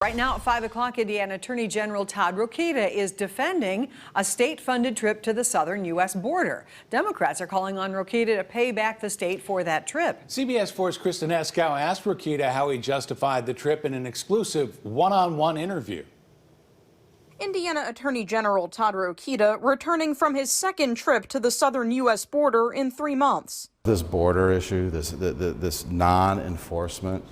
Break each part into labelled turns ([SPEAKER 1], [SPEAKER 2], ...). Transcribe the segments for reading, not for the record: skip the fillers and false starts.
[SPEAKER 1] Right now at 5 o'clock, Indiana Attorney General Todd Rokita is defending a state-funded trip to the southern U.S. border. Democrats are calling on Rokita to pay back the state for that trip.
[SPEAKER 2] CBS 4's Kristen Eskow asked Rokita how he justified the trip in an exclusive one-on-one interview.
[SPEAKER 3] Indiana Attorney General Todd Rokita returning from his second trip to the southern U.S. border in 3 months.
[SPEAKER 4] This border issue, this non-enforcement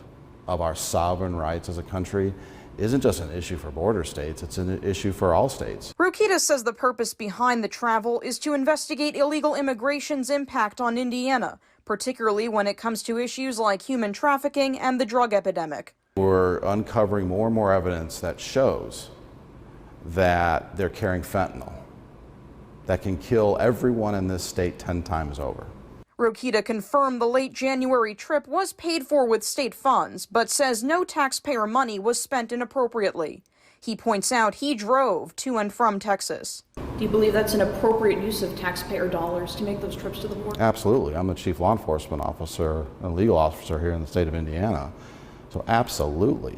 [SPEAKER 4] of our sovereign rights as a country isn't just an issue for border states, it's an issue for all states.
[SPEAKER 3] Rokita says the purpose behind the travel is to investigate illegal immigration's impact on Indiana, particularly when it comes to issues like human trafficking and the drug epidemic.
[SPEAKER 4] We're uncovering more and more evidence that shows that they're carrying fentanyl that can kill everyone in this state 10 times over.
[SPEAKER 3] Rokita confirmed the late January trip was paid for with state funds, but says no taxpayer money was spent inappropriately. He points out he drove to and from Texas.
[SPEAKER 5] Do you believe that's an appropriate use of taxpayer dollars to make those trips to the border?
[SPEAKER 4] Absolutely. I'm the chief law enforcement officer and legal officer here in the state of Indiana. So absolutely.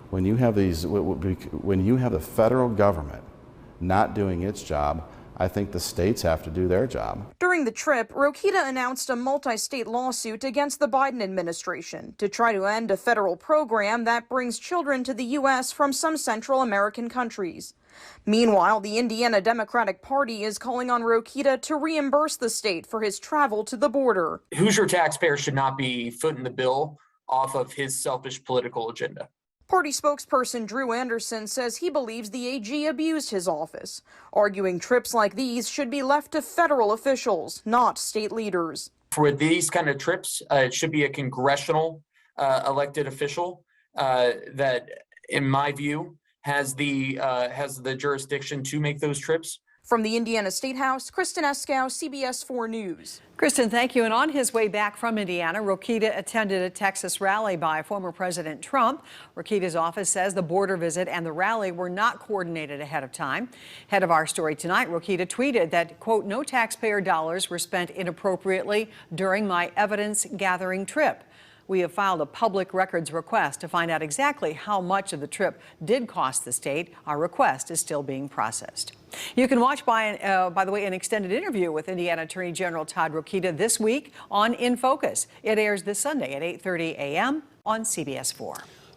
[SPEAKER 4] When you have the federal government not doing its job, I think the states have to do their job.
[SPEAKER 3] During the trip, Rokita announced a multi-state lawsuit against the Biden administration to try to end a federal program that brings children to the U.S. from some Central American countries. Meanwhile, the Indiana Democratic Party is calling on Rokita to reimburse the state for his travel to the border.
[SPEAKER 6] Hoosier taxpayers should not be footing the bill off of his selfish political agenda.
[SPEAKER 3] Party spokesperson Drew Anderson says he believes the AG abused his office, arguing trips like these should be left to federal officials, not state leaders.
[SPEAKER 6] For these kind of trips, it should be a congressional elected official that, in my view, has the jurisdiction to make those trips.
[SPEAKER 3] From the Indiana State House, Kristen Eskow, CBS 4 News.
[SPEAKER 1] Kristen, thank you. And on his way back from Indiana, Rokita attended a Texas rally by former President Trump. Rokita's office says the border visit and the rally were not coordinated ahead of time. Head of our story tonight, Rokita tweeted that, quote, no taxpayer dollars were spent inappropriately during my evidence-gathering trip. We have filed a public records request to find out exactly how much of the trip did cost the state. Our request is still being processed. You can watch, by the way, an extended interview with Indiana Attorney General Todd Rokita this week on In Focus. It airs this Sunday at 8:30 a.m. on CBS 4.